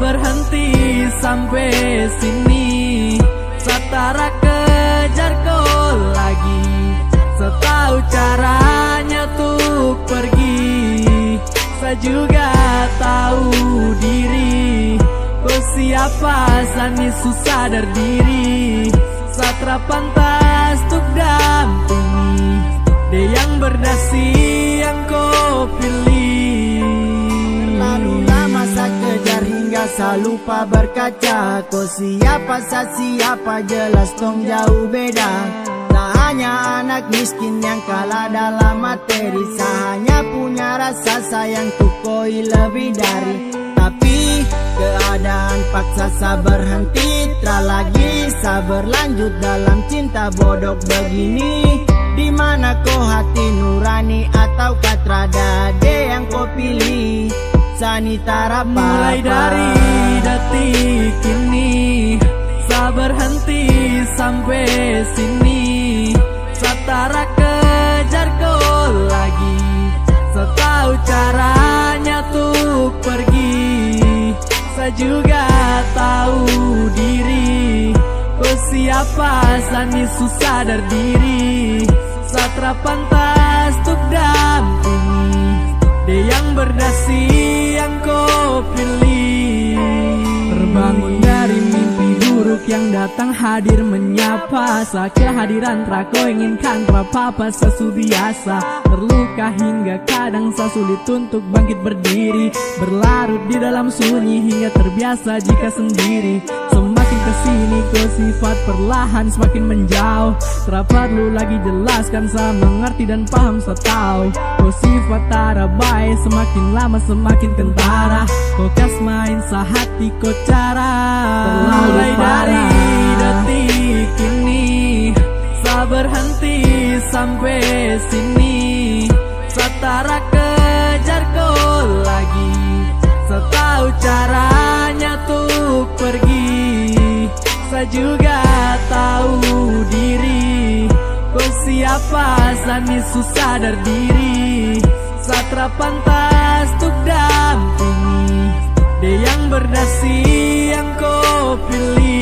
berhenti sampai sini, Satara kejar kau lagi. Setahu caranya tuh pergi, saya juga tahu diri. Kau siapa sani susah sadar diri, Satra pantas tuk dampingi. Dia yang berdasi yang kau pilih. Terlalu lama saya kejar hingga saya lupa berkaca. Kau siapa saya siapa jelas tong jauh beda. Tak hanya anak miskin yang kalah dalam materi, saya hanya punya rasa sayang tuh koi lebih dari. Tapi keadaan paksa saya berhenti, tak lagi saya berlanjut dalam cinta bodoh begini. Di mana kau hati nurani atau katradade yang kau pilih? Sani tarapa. Mulai dari detik ini, saya berhenti sampai sini, Satara kejar kau lagi. Setahu caranya tuh pergi, saya juga tahu diri. Kau siapa sani susah sadar diri, Satra pantas tuk dampingi. Dia yang berdasi yang kau pilih. Terbangun dari mimpi buruk yang datang hadir menyapa. Sa kehadiran trako inginkan apa-apa sesu biasa. Terluka hingga kadang sa sulit untuk bangkit berdiri. Berlarut di dalam sunyi hingga terbiasa jika sendiri. Semakin kesini kau sifat perlahan semakin menjauh. Tak perlu lagi jelaskan, saya mengerti dan paham, saya tahu. Kau sifat tara baik, semakin lama semakin kentara. Kau kas main sehati kau cara. Mulai dari detik ini, saya berhenti sampai sini, Satara kejar kau lagi. Setahu caranya tuh pergi, saya juga tahu diri. Kau siapa sani susah sadar diri, Satra pantas tuk dampingi. Dia yang berdasi yang kau pilih.